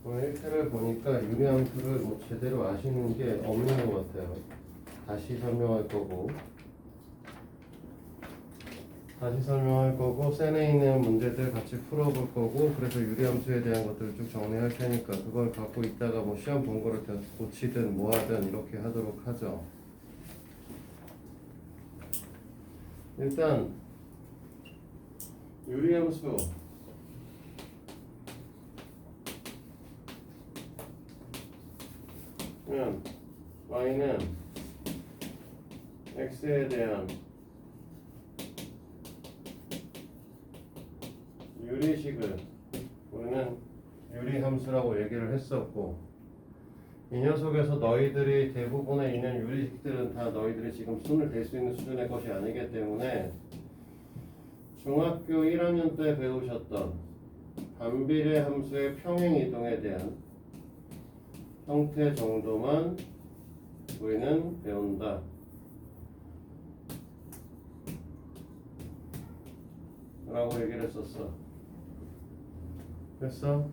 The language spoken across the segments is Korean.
오늘 1회를 보니까 유리함수를 뭐 제대로 아시는 게 없는 것 같아요. 다시 설명할 거고 센에 있는 문제들 같이 풀어볼 거고, 그래서 유리함수에 대한 것들을 쭉 정리할 테니까 그걸 갖고 있다가 뭐 시험 본 거를 고치든 뭐 하든 이렇게 하도록 하죠. 일단 유리함수 면 y는 x에 대한 유리식을 우리는 유리함수라고 얘기를 했었고, 이 녀석에서 너희들이 대부분에 있는 유리식들은 다 너희들이 지금 손을 댈 수 있는 수준의 것이 아니기 때문에 중학교 1학년 때 배우셨던 반비례 함수의 평행이동에 대한 형태 정도만 우리는 배운다 라고 얘기를 했었어. 됐어?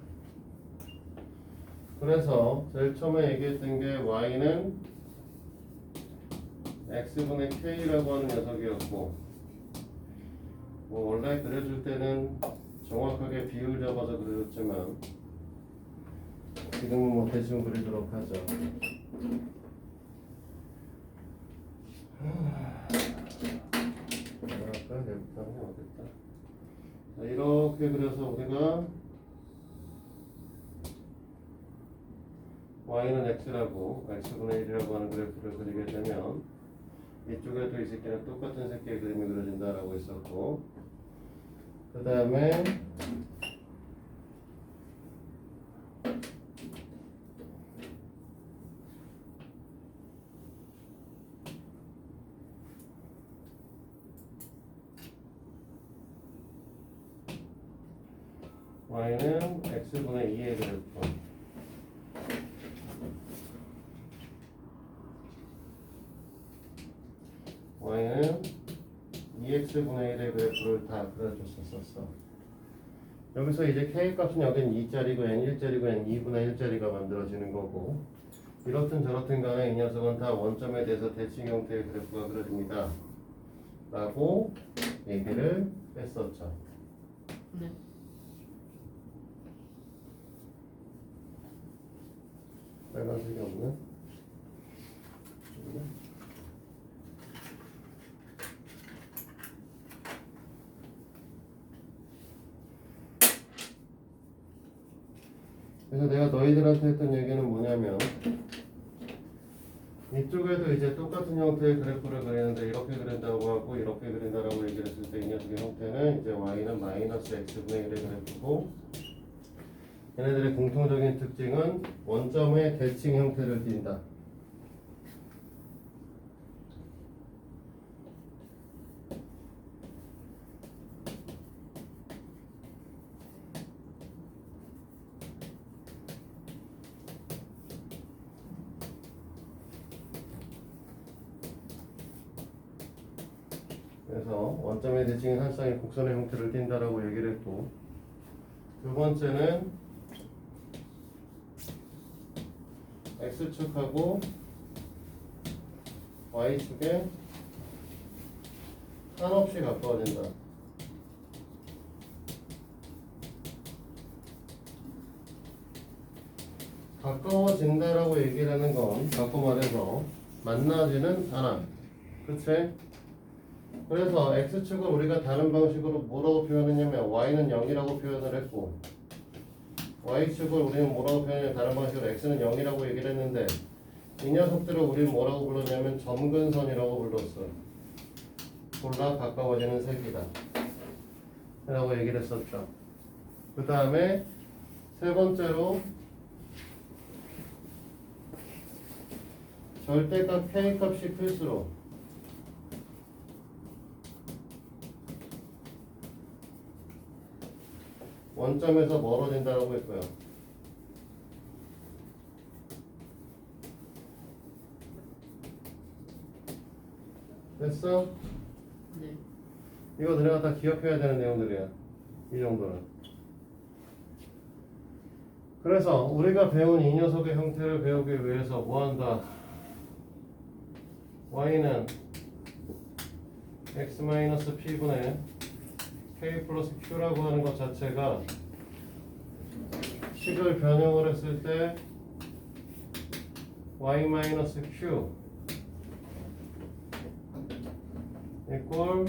그래서 제일 처음에 얘기했던 게 y는 x분의 k라고 하는 녀석이었고, 뭐 원래 그려줄 때는 정확하게 비율 잡아서 그려줬지만 지금은 뭐 대충 그리도록 하죠. 아까 내부터 하면 어딨다. 자, 이렇게 그려서 우리가 y는 x라고 x분의 1이라고 하는 그래프를 그리게 되면 이쪽에도 이 새끼는 똑같은 새끼의 그림이 그려진다라고 했었고, 그 다음에 y는 x분의 2의 그래프, y는 2x분의 1의 그래프를 다 그려줬었어. 여기서 이제 k값은 여긴 2짜리고 n1짜리고 n2분의 1짜리가 만들어지는 거고, 이렇든 저렇든 간에 이 녀석은 다 원점에 대해서 대칭 형태의 그래프가 그려집니다 라고 얘기를 했었죠. 네. 빨간색이 없네. 그래서 내가 너희들한테 했던 얘기는 뭐냐면, 이쪽에도 이제 똑같은 형태의 그래프를 그리는데 이렇게 그린다고 하고 이렇게 그린다라고 얘기를 했을 때 이 녀석의 형태는 이제 y는 마이너스 x분의 1의 그래프고, 얘네들의 공통적인 특징은 원점의 대칭 형태를 띈다. 그래서 원점의 대칭인 한쌍의 곡선의 형태를 띈다라고 얘기를 했고, 두 번째는 x축하고 y축에 한없이 가까워진다. 가까워진다라고 얘기를 하는 건 바꿔 말해서 만나지는 않아. 그치? 그래서 x축을 우리가 다른 방식으로 뭐라고 표현했냐면 y는 0이라고 표현을 했고, y축을 우리는 뭐라고 표현했냐면 다른 방식으로 x는 0이라고 얘기를 했는데, 이 녀석들을 우리는 뭐라고 불렀냐면 점근선이라고 불렀어. 졸라 가까워지는 색이다 라고 얘기를 했었죠. 그 다음에 세 번째로 절대값 k값이 클수록 원점에서 멀어진다고 했고요. 됐어? 네. 이거 너네가 다 기억해야 되는 내용들이야. 이 정도는. 그래서 우리가 배운 이 녀석의 형태를 배우기 위해서 뭐한다? y는 x-p분의 k 플러스 q라고 하는 것 자체가 식을 변형을 했을 때 y-q 이꼴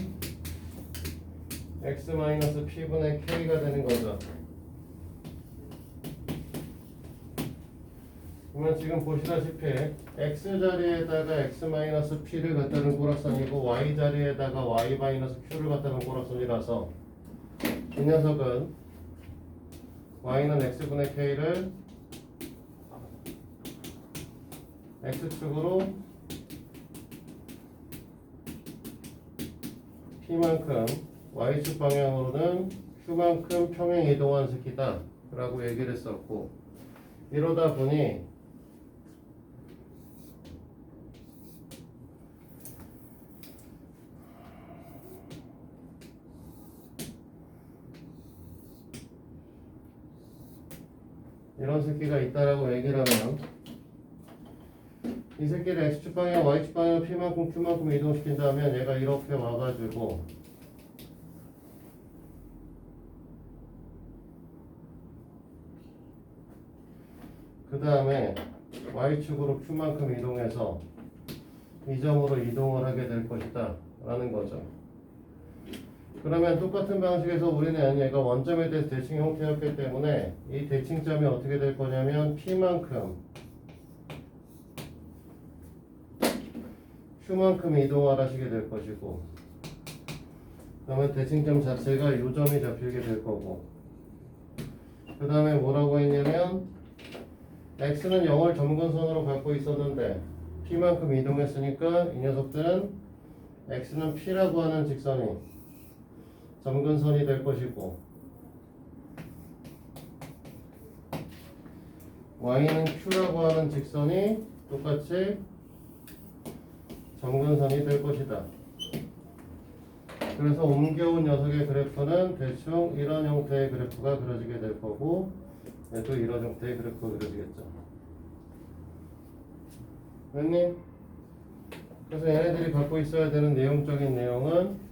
x-p분의 k가 되는 거죠. 그러면 지금 보시다시피 x 자리에다가 x-p를 갖다는 꼬락선이고 y 자리에다가 y-q를 갖다는 꼬락선이라서 이 녀석은 y는 x분의 k를 x축으로 p만큼 y축 방향으로는 q만큼 평행 이동한 새끼다 라고 얘기를 했었고, 이러다 보니 이런 새끼가 있다라고 얘기를 하면 이 새끼를 x축 방향, y축 방향 p만큼 q만큼 이동시킨다면 얘가 이렇게 와가지고 그 다음에 y축으로 q만큼 이동해서 이 점으로 이동을 하게 될 것이다 라는 거죠. 그러면 똑같은 방식에서 우리는 얘가 원점에 대해서 대칭 형태였기 때문에 이 대칭점이 어떻게 될 거냐면 p만큼 q만큼 이동을 하시게 될 것이고, 그러면 대칭점 자체가 이 점이 잡히게 될 거고, 그 다음에 뭐라고 했냐면 x는 0을 점근선으로 갖고 있었는데 p만큼 이동했으니까 이 녀석들은 x는 p라고 하는 직선이 점근선이 될 것이고 y는 q라고 하는 직선이 똑같이 점근선이 될 것이다. 그래서 옮겨온 녀석의 그래프는 대충 이런 형태의 그래프가 그려지게 될 거고, 또 이런 형태의 그래프가 그려지겠죠. 됐니? 그래서 얘네들이 갖고 있어야 되는 내용적인 내용은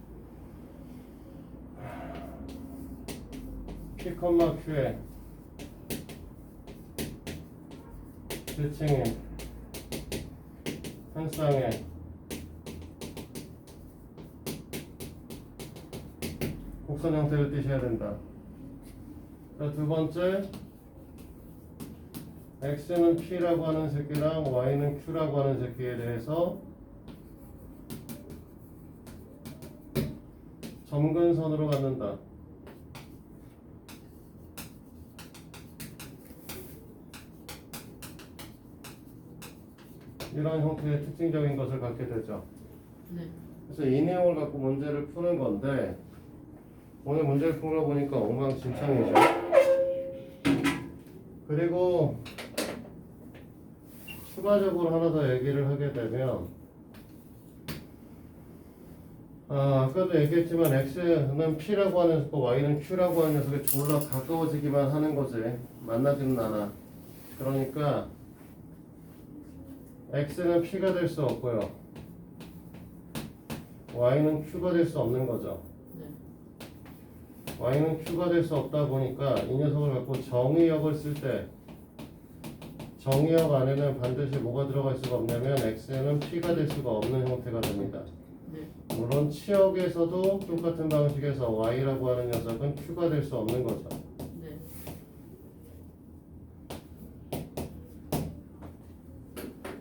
P, Q의 대칭인 한 쌍의 곡선 형태를 띄셔야 된다. 자, 두 번째, x는 p라고 하는 새끼랑 y는 q라고 하는 새끼에 대해서 점근선으로 갖는다. 이런 형태의 특징적인 것을 갖게 되죠. 네. 그래서 이 내용을 갖고 문제를 푸는 건데, 오늘 문제를 풀어 보니까 엉망진창이죠. 그리고 추가적으로 하나 더 얘기를 하게 되면, 아까도 얘기했지만 x는 p라고 하는 녀석, y는 q라고 하는 녀석에 졸라 가까워지기만 하는 거지 만나지는 않아. 그러니까 x는 p가 될 수 없고요, y는 q가 될 수 없는 거죠. 네. y는 q가 될 수 없다 보니까 이 녀석을 갖고 정의역을 쓸 때 정의역 안에는 반드시 뭐가 들어갈 수가 없냐면 x는 p가 될 수가 없는 형태가 됩니다. 네. 물론 치역에서도 똑같은 방식에서 y라고 하는 녀석은 q가 될 수 없는 거죠. 네.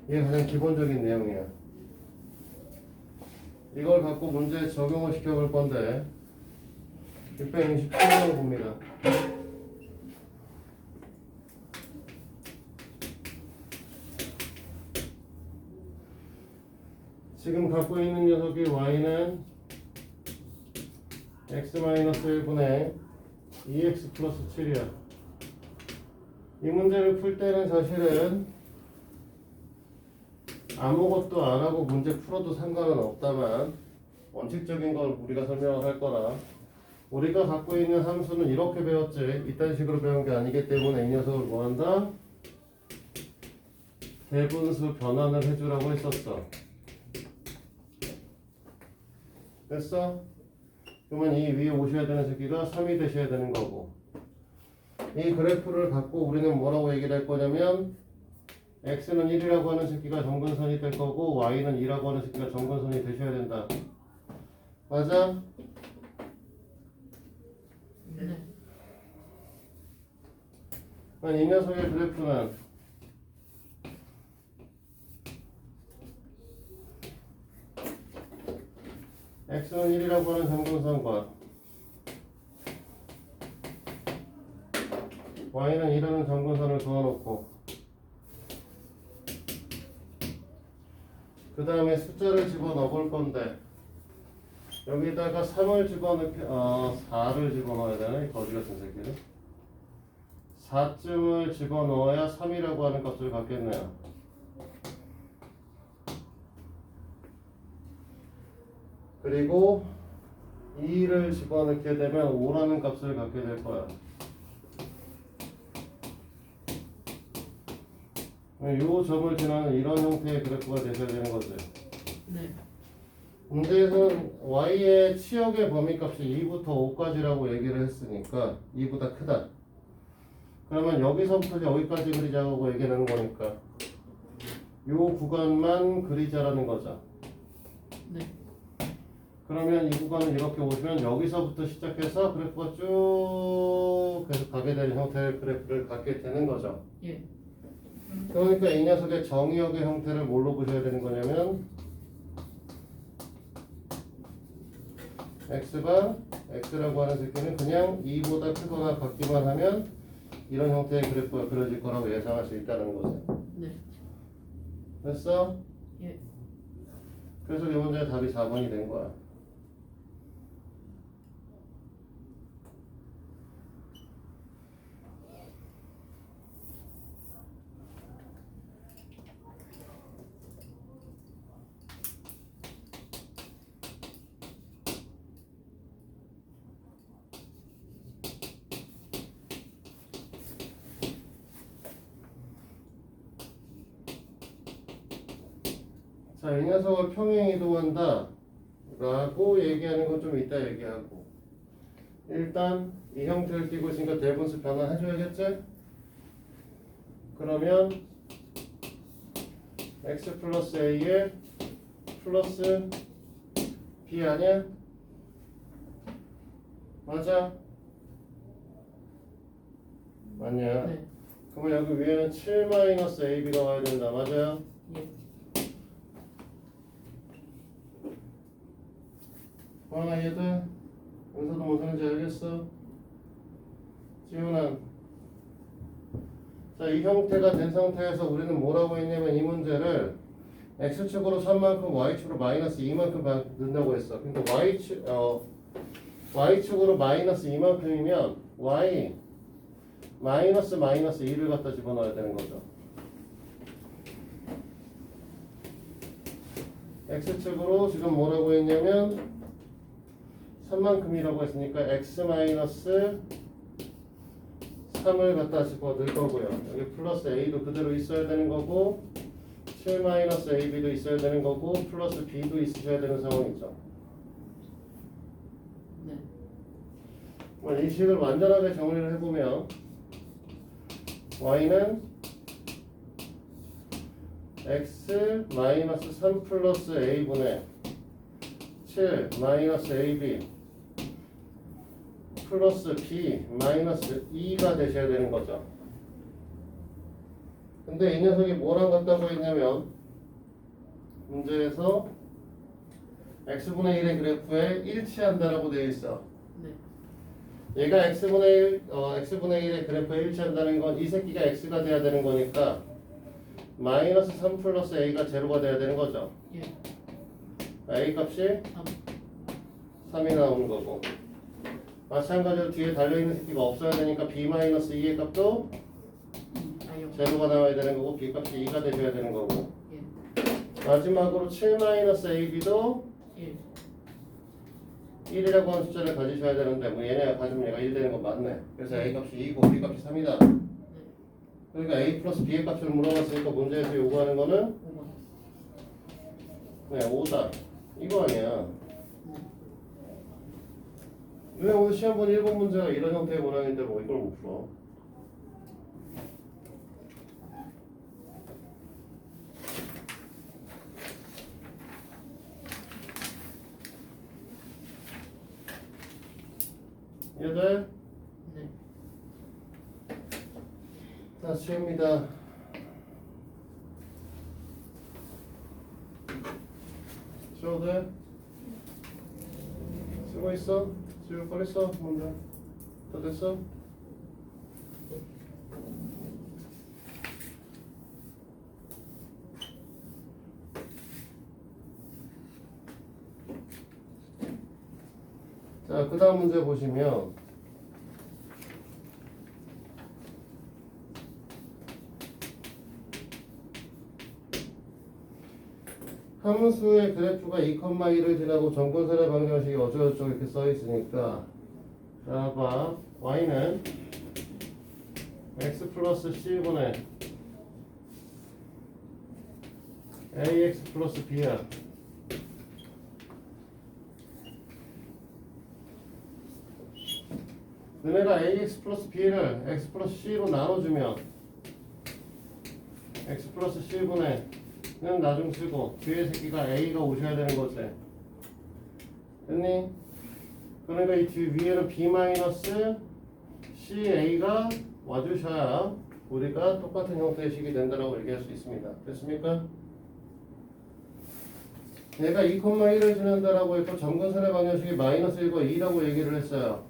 이게 가장 기본적인 내용이야. 이걸 갖고 문제에 적용을 시켜볼 건데 667번 봅니다. 지금 갖고 있는 녀석이 y는 x-1분의 2x 플러스 7이야. 이 문제를 풀 때는 사실은 아무것도 안 하고 문제 풀어도 상관은 없다만 원칙적인 걸 우리가 설명을 할 거라 우리가 갖고 있는 함수는 이렇게 배웠지 이딴 식으로 배운 게 아니기 때문에 이 녀석을 뭐한다? 대분수 변환을 해주라고 했었어. 됐어? 그러면 이 위에 오셔야 되는 새끼가 3이 되셔야 되는 거고, 이 그래프를 갖고 우리는 뭐라고 얘기를 할 거냐면 x는 1이라고 하는 새끼가 정근선이 될 거고 y는 2라고 하는 새끼가 정근선이 되셔야 된다. 맞아? 네. 아니, 이 녀석의 그래프는 x는 1이라고 하는 정근선과 y는 2라는 정근선을 그어놓고 그 다음에 숫자를 집어넣어 볼 건데 여기다가 3을 집어넣게 4를 집어넣어야 되나? 이 거지 같은 새끼는 4쯤을 집어넣어야 3이라고 하는 값을 갖겠네요. 그리고 2를 집어넣게 되면 5라는 값을 갖게 될 거야. 이 점을 지나는 이런 형태의 그래프가 되셔야 되는 거지. 네. 문제에서는 y의 치역의 범위값이 2부터 5까지라고 얘기를 했으니까 2보다 크다. 그러면 여기서부터 여기까지 그리자고 얘기하는 거니까 이 구간만 그리자라는 거죠. 네. 그러면 이 구간을 이렇게 오시면 여기서부터 시작해서 그래프가 쭉 계속 가게 되는 형태의 그래프를 갖게 되는 거죠. 예. 그러니까 이 녀석의 정의역의 형태를 뭘로 보셔야 되는 거냐면 x가 x라고 하는 새끼는 그냥 2보다 크거나 같기만 하면 이런 형태의 그래프가 그려질 거라고 예상할 수 있다는 거죠. 네. 됐어? 예. 그래서 이 문제의 답이 4번이 된 거야. 자, 이 녀석을 평행이동한다 라고 얘기하는 건 좀 이따 얘기하고, 일단 이 형태를 띄고 있으니까 대분수 변환해줘야겠지? 그러면 x 플러스 a에 플러스 b 아니야? 맞아? 맞냐? 네. 그러면 여기 위에는 7 마이너스 ab가 와야 된다. 맞아요? 예. 하나 얘들 여기서도 무슨 말인지 알겠어? 지훈아, 자, 이 형태가 된 상태에서 우리는 뭐라고 했냐면 이 문제를 x축으로 3만큼 y축으로 마이너스 2만큼 넣는다고 했어. 그러니까 y축으로 마이너스 2만큼이면 y 마이너스 2를 갖다 집어넣어야 되는 거죠. x축으로 지금 뭐라고 했냐면 3만큼이라고 했으니까 x 마이너스 3을 갖다 집어 넣을 거고요. 여기 플러스 a도 그대로 있어야 되는 거고 7 마이너스 ab도 있어야 되는 거고 플러스 b도 있으셔야 되는 상황이죠. 네. 이 식을 완전하게 정리를 해보면 y는 x 마이너스 3 플러스 a분의 7 마이너스 ab 플러스 b 마이너스 2가 되셔야 되는 거죠. 근데 이 녀석이 뭐랑 같다고 했냐면 문제에서 x분의 1의 그래프에 일치한다라고 되어 있어. 네. 얘가 x분의 1의 그래프에 일치한다는 건 이 새끼가 x가 돼야 되는 거니까 마이너스 3 플러스 a가 제로가 돼야 되는 거죠. 예. a 값이 3. 3이 나오는 거고, 마찬가지로 뒤에 달려있는 새끼가 없어야 되니까 b 마이너스 2의 값도 아요. 제로가 나와야 되는 거고 b 값이 2가 되셔야 되는 거고, 예. 마지막으로 7 마이너스 ab도 1. 1이라고 하는 숫자를 가지셔야 되는데 뭐 얘네가 가지면 얘가 1 되는 거 맞네. 그래서 A 값이 2고 B 값이 3이다. 그러니까 A 플러스 B의 값을 물어봤으니까 문제에서 요구하는 거는 5번. 네, 5다. 이거 아니야. 왜 오늘 시험 본 1번 문제가 이런 형태의 문항인데 뭐 이걸 못 풀어? 이해돼? 네. 다 치웁니다. 치워도 돼? 쓰고 있어? 지울 뻔했어? 문제 다 됐어? 자, 그 다음 문제 보시면 함수의 그래프가 2,1을 지나고 정근선의 방정식이 어쩌고저쩌고 이렇게 써 있으니까 자, 봐. y는 x 플러스 c분의 ax 플러스 b야. 너네가 ax 플러스 b를 x 플러스 c로 나눠주면 x 플러스 c분의 는 나중 쓰고 뒤에 새끼가 a가 오셔야 되는 거지. 됐니? 그러니까 이 뒤 위에는 b 마이너스 ca가 와주셔야 우리가 똑같은 형태의 식이 된다라고 얘기할 수 있습니다. 됐습니까? 얘가 2,1을 지난다라고 했고 점근선의 방정식이 마이너스 1과 2라고 얘기를 했어요.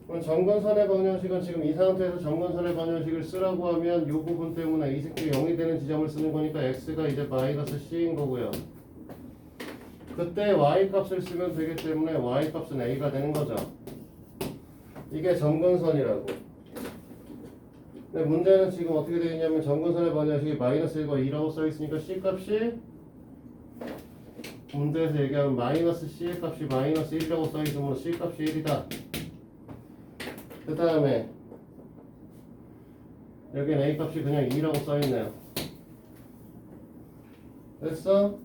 그럼 점근선의 방정식은 지금 이 상태에서 점근선의 방정식을 쓰라고 하면 이 부분 때문에 이 새끼 0이 되는 지점을 쓰는 거니까 x가 이제 마이너스 c인 거고요. 그때 y 값을 쓰면 되기 때문에 y 값은 a가 되는 거죠. 이게 점근선이라고. 근데 문제는 지금 어떻게 되어 있냐면 점근선의 방정식이 마이너스 1과 2라고 써 있으니까 c 값이 문제에서 얘기하면 마이너스 c의 값이 마이너스 1이라고 써 있으므로 c 값이 1이다. 그 다음에 여기는 a 값이 그냥 2라고 써 있네요. 됐어?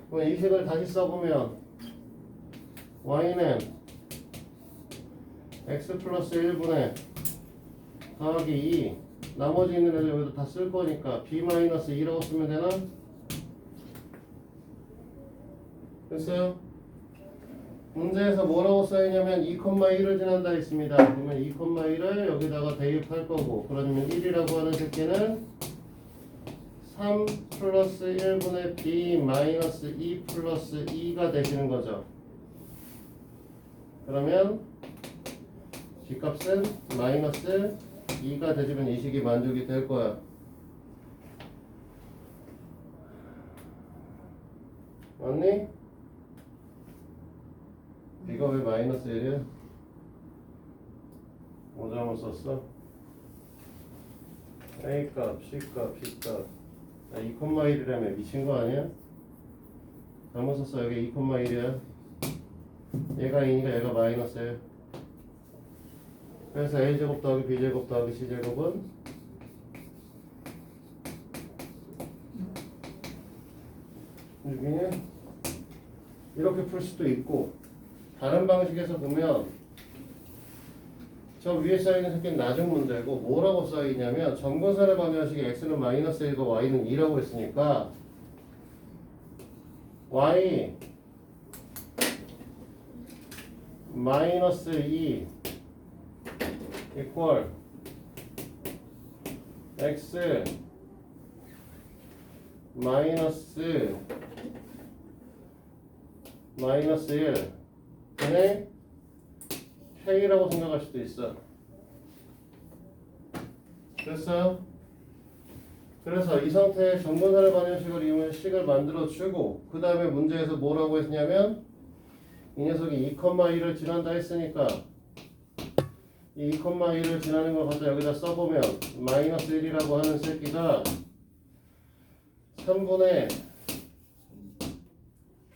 그럼 이 식을 다시 써보면 y는 x 플러스 1분의 더하기 2 나머지 있는 애들 여기다 다 쓸 거니까 b 마이너스 2라고 쓰면 되나? 됐어요? 문제에서 뭐라고 써있냐면 2,1을 지난다 했습니다. 그러면 2,1을 여기다가 대입할 거고 그러면 1이라고 하는 새끼는 3 플러스 1분의 b 마이너스 2 플러스 2가 되시는 거죠. 그러면 b 값은 마이너스 2가 되시면 이 식이 만족이 될 거야. 맞니? b가 왜 마이너스 1이야? 뭐 잘못 썼어? a값, c값, b값 2,1이라며 미친 거 아니야? 잘못 썼어. 여기 2,1이야. 얘가 2니까 얘가 마이너스야. 그래서 a제곱 더하기 b제곱 더하기 c제곱은 여기는 이렇게 풀 수도 있고 다른 방식에서 보면 저 위에 써있는 새끼는 나중 문제고 뭐라고 써있냐면 점근선의 방정식이 x는 마이너스 1과 y는 2라고 했으니까 y 마이너스 2 equal x 마이너스 1 얘네 k라고 생각할 수도 있어. 됐어요? 그래서 이 상태의 점근선의 방정식을 이용해서 식을 만들어주고 그 다음에 문제에서 뭐라고 했냐면 이 녀석이 2,1을 지난다 했으니까 이 2,1을 지나는 걸 갖다 여기다 써보면 마이너스 1이라고 하는 새끼가 3분의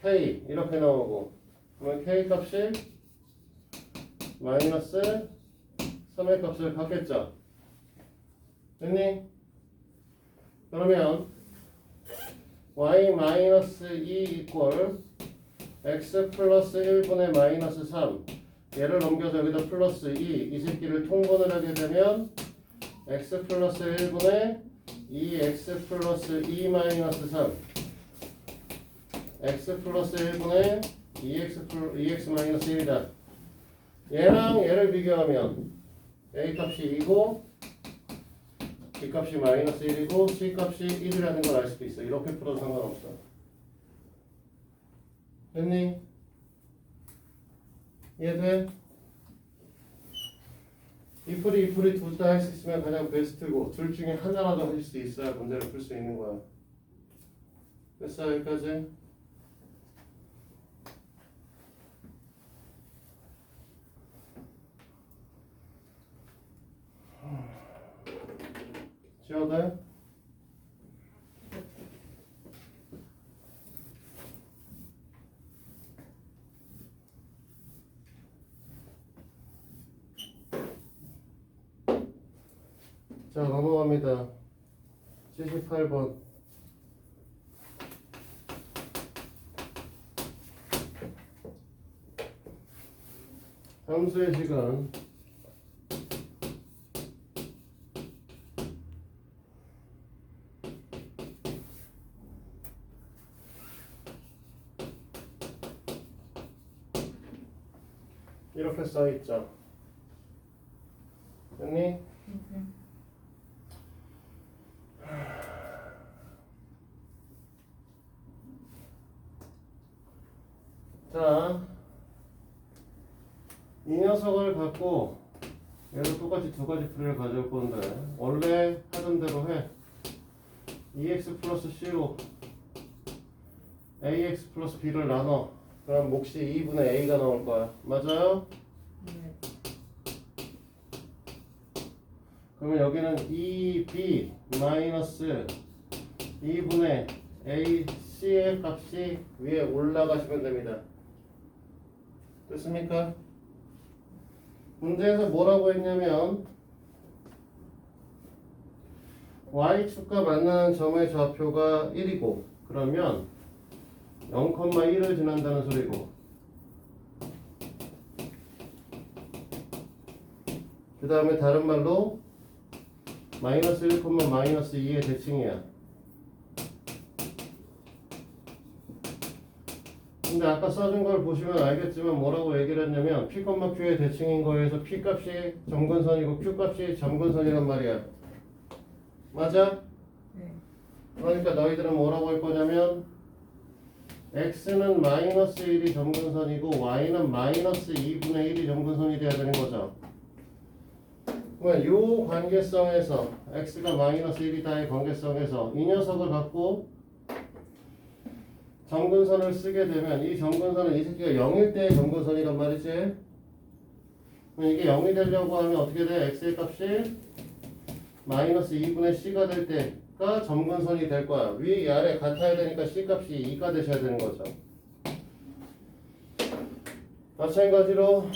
k 이렇게 나오고 그러면 k 값이 마이너스 3의 값을 갖겠죠. 됐니? 그러면 y 마이너스 2 이퀄 x 플러스 1분의 마이너스 3 얘를 넘겨서 여기다 플러스 2 이 새끼를 통분을 하게 되면 x 플러스 1분의 2x 플러스 2 마이너스 3 x 플러스 1분의 2x 마이너스 1이다. 얘랑 얘를 비교하면 a 값이 2고 b 값이 마이너스 1이고 c 값이 1이라는 걸 알 수도 있어. 이렇게 풀어도 상관없어. 됐니? 이해돼? 이 풀이 둘 다 할 수 있으면 가장 베스트고 둘 중에 하나라도 하실 수 있어야 문제를 풀 수 있는 거야. 됐어? 여기까지? 지워도 돼? 자, 넘어갑니다. 78번. 함수의 시간. 이렇게 써있죠. 됐니? 자, 이 녀석을 갖고 얘도 똑같이 두 가지 풀이를 가져올 건데 원래 하던 대로 해. 2x 플러스 c로 ax 플러스 b를 나눠. 그럼 몫이 2분의 a가 나올 거야. 맞아요? 네. 그러면 여기는 2b 마이너스 2분의 ac의 값이 위에 올라가시면 됩니다. 됐습니까? 문제에서 뭐라고 했냐면 y축과 만나는 점의 좌표가 1이고 그러면 0,1을 지난다는 소리고 그 다음에 다른 말로 마이너스 1, 마이너스 2의 대칭이야. 근데 아까 써준 걸 보시면 알겠지만 뭐라고 얘기를 했냐면 P, Q의 대칭인 거에서 P 값이 점근선이고 Q 값이 점근선이란 말이야. 맞아? 네. 그러니까 너희들은 뭐라고 할 거냐면 X는 마이너스 1이 점근선이고 Y는 마이너스 2분의 1이 점근선이 돼야 되는 거죠. 그러면 요 관계성에서 X가 마이너스 1이다의 관계성에서 이 녀석을 갖고 점근선을 쓰게 되면 이 점근선은 이 새끼가 0일 때의 점근선이란 말이지. 그럼 이게 0이 되려고 하면 어떻게 돼? X의 값이 마이너스 2분의 C가 될 때가 점근선이 될 거야. 위 아래 같아야 되니까 C 값이 2가 되셔야 되는 거죠. 마찬가지로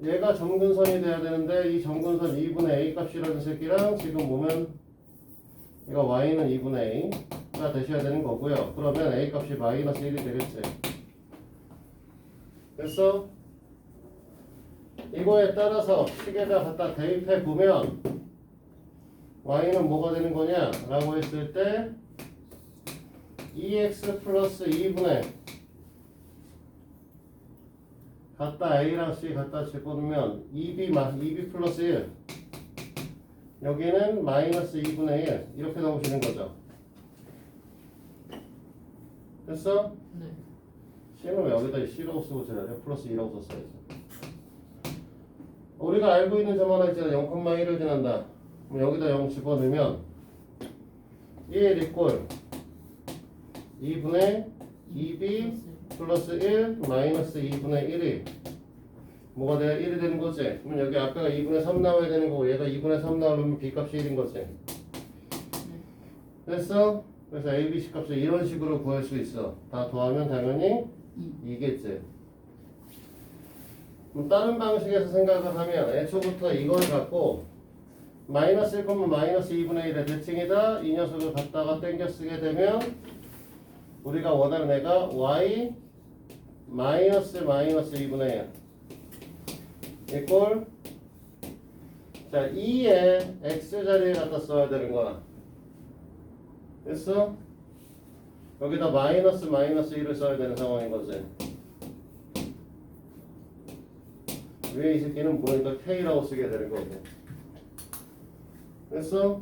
얘가 점근선이 돼야 되는데 이 점근선 2분의 A 값이라는 새끼랑 지금 보면 이거 Y는 2분의 A가 되셔야 되는 거고요. 그러면 A 값이 마이너스 1이 되겠지. 됐어? 이거에 따라서 식에다 갖다 대입해 보면 Y는 뭐가 되는 거냐 라고 했을 때 2x 플러스 2분의 갖다 A랑 C 갖다 집어넣으면 2b 플러스 1 여기는 마이너스 2분의 1 이렇게 나오시는 거죠. 됐어? 네. C는 왜 여기다 C라고 쓰고 지나냐? 플러스 2라고 썼어야지. 우리가 알고 있는 점 하나 있잖아. 0,1을 지난다. 그럼 여기다 0 집어넣으면 1 이꼴 2분의 2b 플러스 1 마이너스 2분의 1이 뭐가 돼야 1이 되는 거지. 그러면 여기 아까가 2분의 3 나와야 되는 거고 얘가 2분의 3 나오면 b 값이 1인 거지. 됐어? 그래서 a, b, c 값을 이런 식으로 구할 수 있어. 다 더하면 당연히 2겠지. 그럼 다른 방식에서 생각을 하면 애초부터 이걸 갖고 마이너스 1, 마이너스 2분의 1의 대칭이다. 이 녀석을 갖다가 땡겨 쓰게 되면 우리가 원하는 애가 y 마이너스 2분의 1 이꼴 자 2의 x 자리에 갖다 써야 되는 거야. 됐어? 여기다 마이너스 1을 써야 되는 상황인 거지. 위에 이 새끼는 모르니까 k라고 쓰게 되는 거고. 됐어?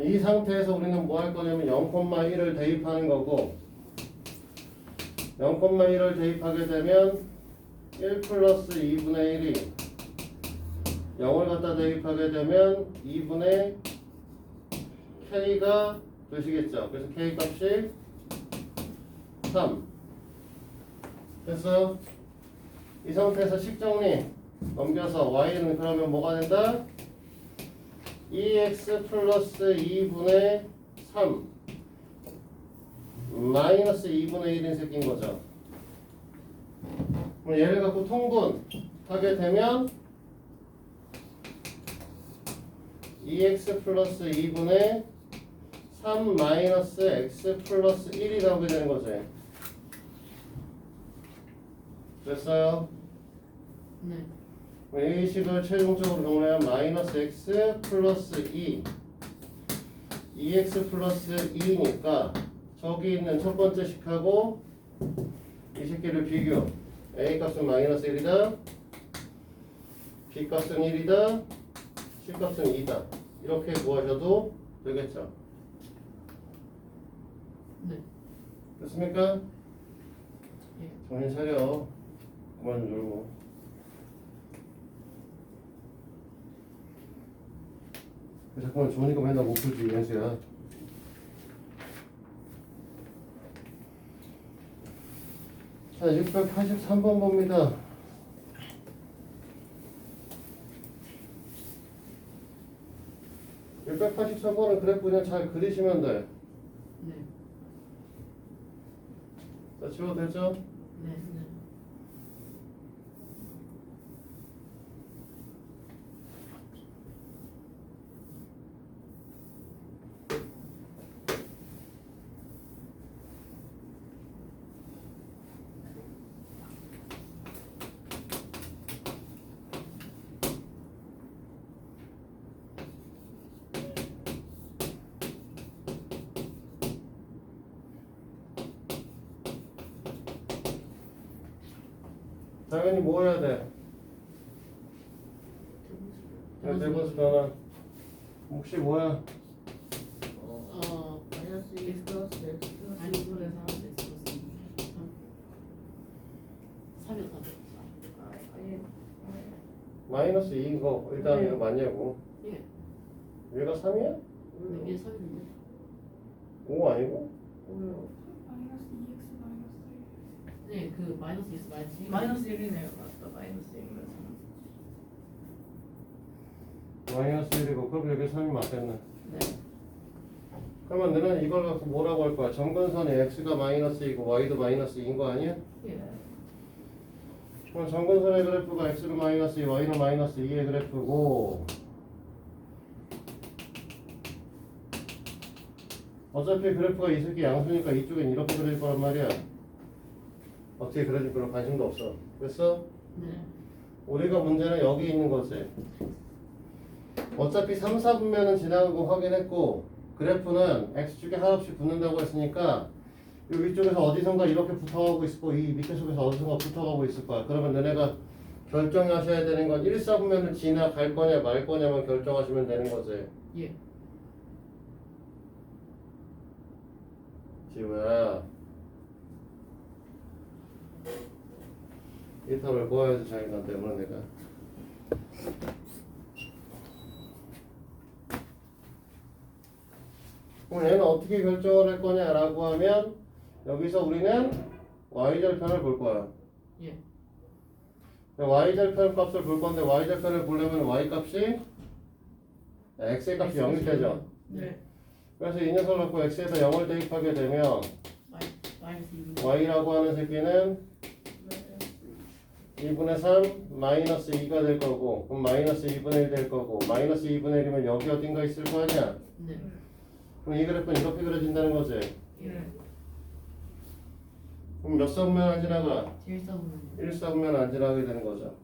이 상태에서 우리는 뭐 할 거냐면 0,1을 대입하는 거고 0,1을 대입하게 되면 1 플러스 2분의 1이 0을 갖다 대입하게 되면 2분의 k가 되시겠죠. 그래서 k 값이 3 됐어? 이 상태에서 식정리 넘겨서 y는 그러면 뭐가 된다? 2x 플러스 2분의 3 마이너스 2분의 1인 새끼인 거죠. 그럼 얘를 갖고 통분하게 되면 2x 플러스 2분의 3 마이너스 x 플러스 1이 나오게 되는 거지. 됐어요? 네. 이 식을 최종적으로 정리하면 마이너스 x 플러스 2 2x 플러스 2니까 저기 있는 첫 번째 식하고 이 새끼를 비교 a 값은 마이너스 1이다 b 값은 1이다 c 값은 2다 이렇게 구하셔도 되겠죠. 네. 됐습니까? 예. 정신 차려. 그만 놀고. 잠깐만 좋으니까 맨날 못 풀지 연수야. 자 683번 봅니다. 이 683번은 그래프 그냥 잘 그리시면 돼. 네. 자 지워도 되죠? 네. 네. 당연히 뭐 해야 돼? 대분수 변화. 혹시 뭐야? 마이너스 2x 플러스 x 플러스 아니 그래서 x 플러스 3이 다 마이너스 2인 거 일단 네. 이거 맞냐고. 예. 얘가 3이야? 네, 위에 3인데 5 아니고? 네, 그 마이너스 2x 마이너스 1 마이너스 1이네요. 맞다. 마이너스 1이라서. 마이너스 1이고 그럼 여기 3이 맞겠네. 네. 그러면 너는 이걸 갖고 뭐라고 할 거야? 점근선이 x가 마이너스 2고 y도 마이너스 2인 거 아니야? 예. 그럼 점근선의 그래프가 x는 마이너스 2, y는 마이너스 2의 그래프고 어차피 그래프가 이 새끼 양수니까 이쪽엔 이렇게 그릴 거란 말이야. 어떻게 그려질 거는 관심도 없어. 됐어? 네. 우리가 문제는 여기 있는 거지. 어차피 3, 4분면은 지나가고 확인했고 그래프는 x축에 하나씩 붙는다고 했으니까 이 위쪽에서 어디선가 이렇게 붙어가고 있을 거고 이 밑에 속에서 어디선가 붙어가고 있을 거야. 그러면 너네가 결정하셔야 되는 건 1, 4분면은 지나갈 거냐 말 거냐만 결정하시면 되는 거지. 예. 지우야 일탑을 모아야지 자기가 때문에 내가 그럼 얘는 어떻게 결정을 할 거냐라고 하면 여기서 우리는 y절편을 볼 거야. 예. y절편 값을 볼 건데 y절편을 보려면 y값이 x의 값이 0이 되죠. 네. 그래서 이 녀석을 갖고 x에다 0을 대입하게 되면 마이너스 2분의 y라고 하는 새끼는 2분의 3 마이너스 2가 될 거고 그럼 마이너스 2분의 1 될 거고 마이너스 2분의 1이면 여기 어딘가 있을 거 아니야? 네. 그럼 이 그래프는 이렇게 그려진다는 거지? 예. 그럼 몇 사분면 안 지나가? 1사분면 1사분면 안 지나가게 되는 거죠.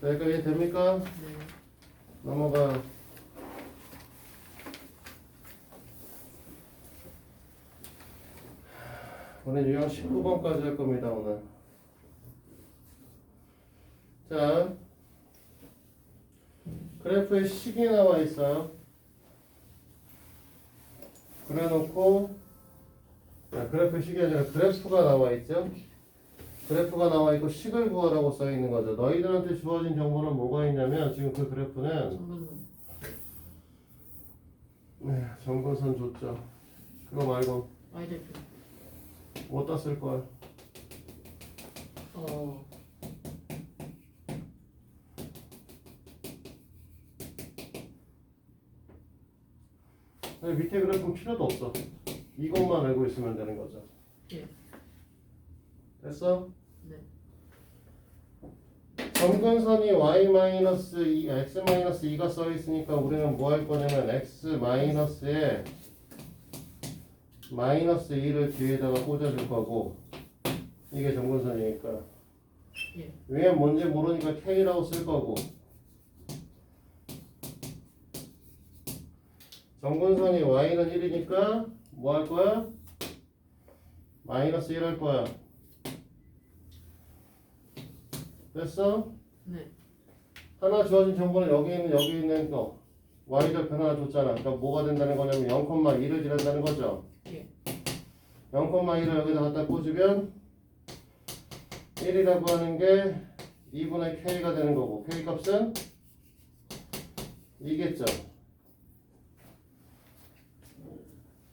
자, 여기까지 됩니까? 네. 넘어가. 오늘 유형 19번까지 할 겁니다, 오늘. 자, 그래프에 식이 나와 있어요. 그래놓고, 그래프 식이 아니라 그래프가 나와 있죠? 그래프가 나와 있고 식을 구하라고 써 있는 거죠. 너희들한테 주어진 정보는 뭐가 있냐면, 지금 그 그래프는, 정근선 네, 정근선 줬죠. 그거 말고, y절표 어디다 쓸 거야? 밑에 그래프는 필요도 없어. 이것만 알고 있으면 되는 거죠. 예. 됐어? 네. 점근선이 y-2, x-2가 써 있으니까 우리는 뭐 할 거냐면 x-에 마이너스 2를 뒤에다가 꽂아줄 거고 이게 점근선이니까 예. 위에 뭔지 모르니까 k라고 쓸 거고 점근선이 y는 1이니까 뭐 할 거야? 마이너스 1 할 거야. 됐어? 네. 하나 주어진 정보는 여기 있는 거 y절편 하나 줬잖아. 그러니까 뭐가 된다는 거냐면 0,2를 지른다는 거죠. 예. 0,2를 여기다 갖다 꽂으면 1이라고 하는 게 2분의 k가 되는 거고 k 값은 2겠죠.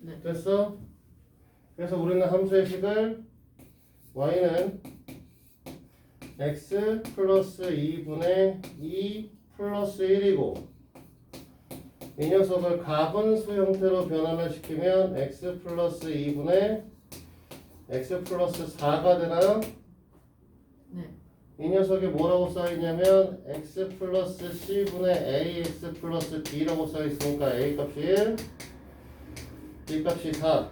네. 됐어? 그래서 우리는 함수의 식을 y는 x 플러스 2분의 2 플러스 1이고 이 녀석을 가분수 형태로 변환을 시키면 x 플러스 2분의 x 플러스 4가 되나요? 네. 이 녀석이 뭐라고 써있냐면 x 플러스 c분의 ax 플러스 b라고 써있으니까 a 값이 1 b 값이 4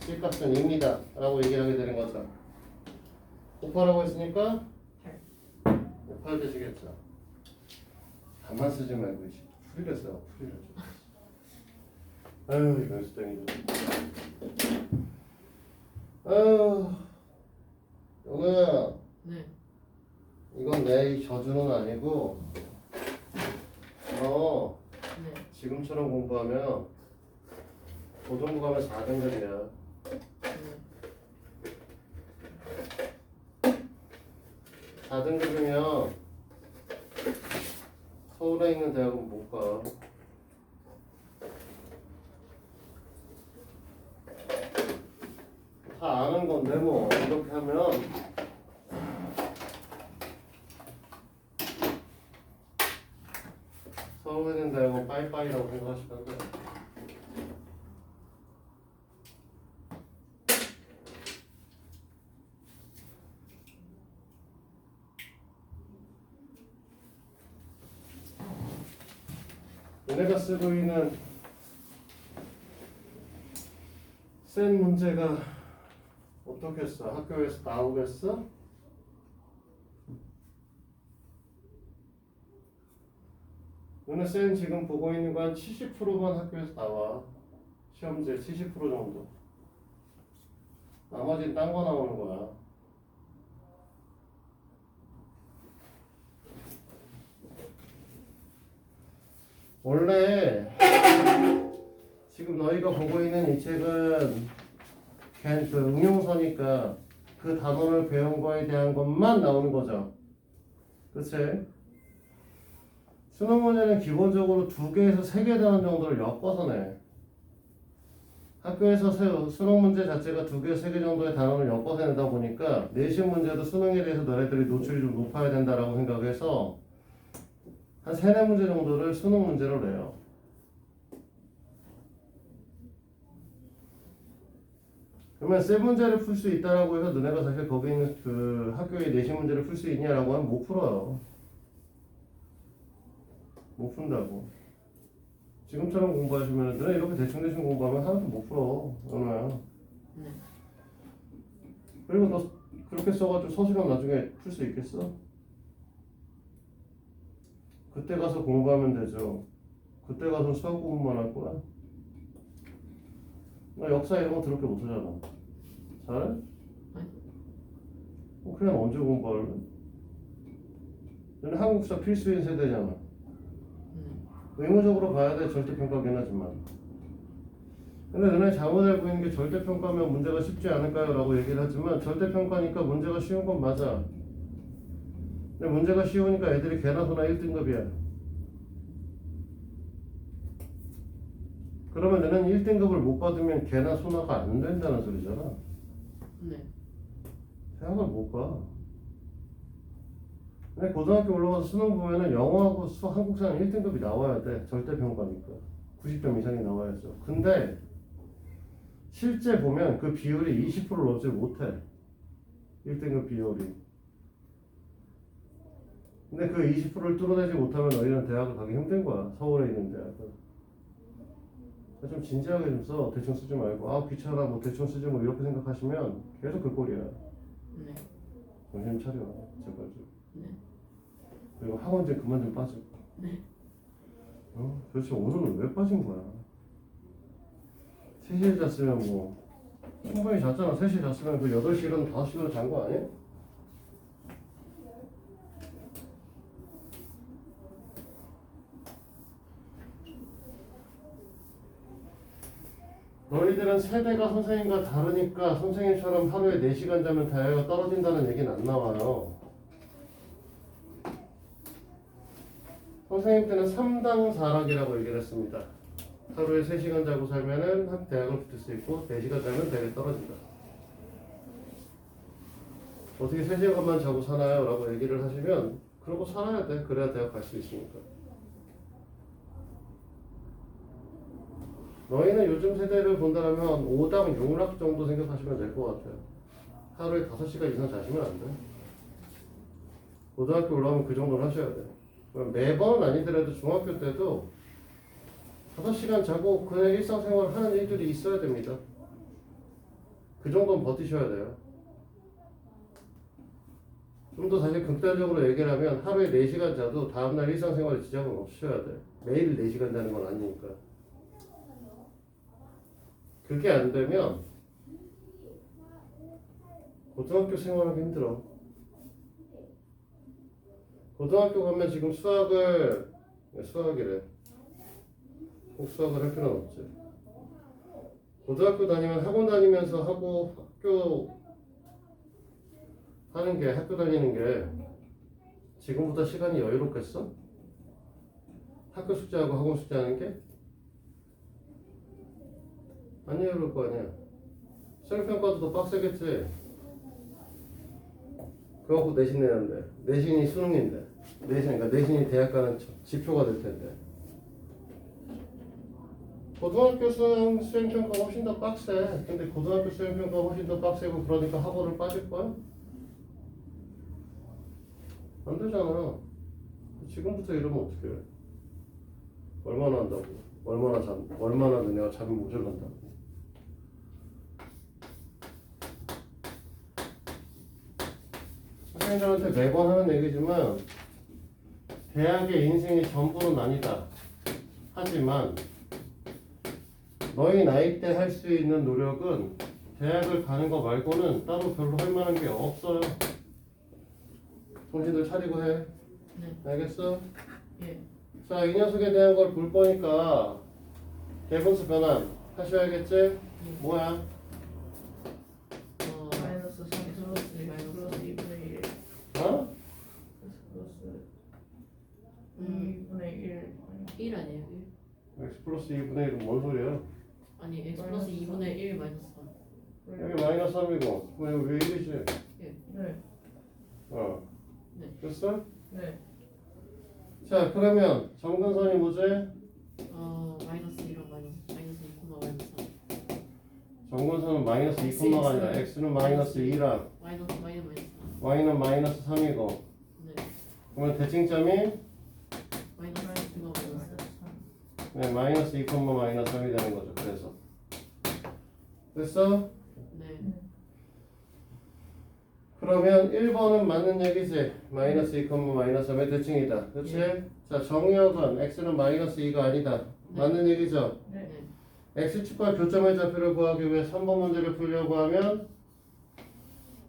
c 값은 2입니다 라고 얘기를 하게 되는 거죠. 곱하라고 했으니까 8 되시겠죠. 답만 쓰지 말고 풀이를 써요. 풀이를 좀. 아유 이건 수땡이죠. 아유 영우야 네. 이건 내 저주는 아니고 너 네. 지금처럼 공부하면 고등부 가면 4등급이야. 네. 4등급이면 서울에 있는 대학은 못 가. 다 아는 건데 뭐 이렇게 하면 서울에 있는 대학은 빠이빠이라고 생각하시면 돼요. 얘네가 쓰고 있는 센 문제가 어떻겠어? 학교에서 나오겠어? 너네 쌤 지금 보고 있는 거 한 70%만 학교에서 나와. 시험제 70% 정도. 나머지는 딴 거 나오는 거야. 원래 지금 너희가 보고 있는 이 책은 그냥 그 응용서니까 그 단어를 배운 거에 대한 것만 나오는 거죠. 그치? 수능 문제는 기본적으로 2개에서 3개 단원 정도를 엮어서 내. 학교에서 수능 문제 자체가 2개, 3개 정도의 단원을 엮어서 내다 보니까 내신 문제도 수능에 대해서 너네들이 노출이 좀 높아야 된다라고 생각해서 한 3, 4문제 정도를 수능 문제로 내요. 그러면 세 문제를 풀 수 있다라고 해서 너네가 사실 거기 있는 그 학교의 내신 문제를 풀 수 있냐라고 하면 못 풀어요. 못 푼다고. 지금처럼 공부하시면 너네 이렇게 대충 공부하면 하나도 못 풀어. 연호야. 네. 그리고 너 그렇게 써가지고 서술형 나중에 풀 수 있겠어? 그때 가서 공부하면 되죠. 그때 가서 수학 공부만 할 거야? 나 역사 이런 거 더럽게 못하잖아. 잘해? 아니. 그냥 언제 공부할래? 너는 한국사 필수인 세대잖아. 의무적으로 봐야 돼. 절대평가긴 하지만. 근데 너네 잘못 알고 있는 게 절대평가면 문제가 쉽지 않을까요? 라고 얘기를 하지만 절대평가니까 문제가 쉬운 건 맞아. 근데 문제가 쉬우니까 애들이 개나 소나 1등급이야. 그러면 너는 1등급을 못 받으면 개나 소나가 안 된다는 소리잖아. 네. 대학을 못 가. 근데 고등학교 올라가서 수능 보면은 영어하고 한국사는 1등급이 나와야 돼. 절대평가니까. 90점 이상이 나와야죠. 근데 실제 보면 그 비율이 20%를 넘지 못해. 1등급 비율이. 근데 그 20%를 뚫어내지 못하면 너희는 대학을 가기 힘든 거야. 서울에 있는 대학은. 좀 진지하게 좀 써. 대충 쓰지 말고 아 귀찮아 뭐 대충 쓰지 뭐 이렇게 생각하시면 계속 그 꼴이야. 네. 정신 차려. 제발 좀. 네. 그리고 학원 좀 그만 좀 빠져. 네. 도대체 오늘은 왜 빠진 거야? 3시에 잤으면 뭐 충분히 잤잖아. 3시에 잤으면 그 8시간, 5시간 잔 거 아니야? 너희들은 세대가 선생님과 다르니까 선생님처럼 하루에 4시간 자면 대학가 떨어진다는 얘기는 안 나와요. 선생님 때는 3당 4락이라고 얘기를 했습니다. 하루에 3시간 자고 살면은 대학을 붙을 수 있고 4시간 자면 대학에 떨어진다. 어떻게 3시간만 자고 사나요? 라고 얘기를 하시면 그러고 살아야 돼. 그래야 대학 갈 수 있으니까. 너희는 요즘 세대를 본다면 5당 6락 정도 생각하시면 될 것 같아요. 하루에 5시간 이상 자시면 안 돼. 고등학교 올라오면 그 정도는 하셔야 돼. 매번은 아니더라도 중학교 때도 5시간 자고 그냥 일상생활을 하는 일들이 있어야 됩니다. 그 정도는 버티셔야 돼요. 좀 더 사실 극단적으로 얘기를 하면 하루에 4시간 자도 다음날 일상생활에 지장은 없으셔야 돼. 매일 4시간 자는 건 아니니까. 그게 안 되면 고등학교 생활하기 힘들어. 고등학교 가면 지금 수학이래. 꼭 수학을 할 필요는 없지. 고등학교 다니면 학원 다니면서 하고 학교 하는 게 학교 다니는 게 지금보다 시간이 여유롭겠어? 학교 숙제하고 학원 숙제하는 게? 안 여유로울 거 아니야. 수행평가도 더 빡세겠지. 그거 갖고 내신 내는데 내신이 수능인데 그러니까 내신이 대학 가는 지표가 될 텐데 고등학교 수행평가 훨씬 더 빡세. 근데 고등학교 수행평가 훨씬 더 빡세고 그러니까 학원을 빠질 거야? 안 되잖아. 지금부터 이러면 어떡해? 얼마나 한다고? 얼마나 너네가 잠이 모자란다고? 선생님들한테 매번 하는 얘기지만 대학의 인생이 전부는 아니다. 하지만 너희 나이 때 할 수 있는 노력은 대학을 가는 거 말고는 따로 별로 할 만한 게 없어요. 정신들 차리고 해. 네. 알겠어? 예. 자, 이 녀석에 대한 걸 볼 거니까 대분수 변환 하셔야겠지? 뭐야? 마이너스 3 플러스 2 플러스 2분의 1 어? 플러스 2분의 1 1 아니에요? 1? x 플러스 2분의 1은 뭔 소리야? 아니 x 플러스 2분의 1 마이너스 3. 여기 마이너스 3이고 여기 왜 1이지? 네. 네. 됐어? 네. 자, 그러면 점근선이 뭐지? 마이너스 1랑 마이너스 2, 마이너스 3. 정근선은 마이너스 2콤마가 아니라 x는 마이너스 2랑 마이너스 마이너스. y는 마이너스 3이고 네. 그러면 대칭점이 마이너스 2가 마이너스. 네, 마이너스 2, 마이너스 3이 되는 거죠. 그래서 됐어? 네. 그러면 1번은 맞는 얘기지. 마이너스 2, 마이너스 3의 대칭이다. 그치? 예. 자, 정의역은 x는 마이너스 2가 아니다. 네. 맞는 얘기죠? 네. x축과 교점의 좌표를 구하기 위해 3번 문제를 풀려고 하면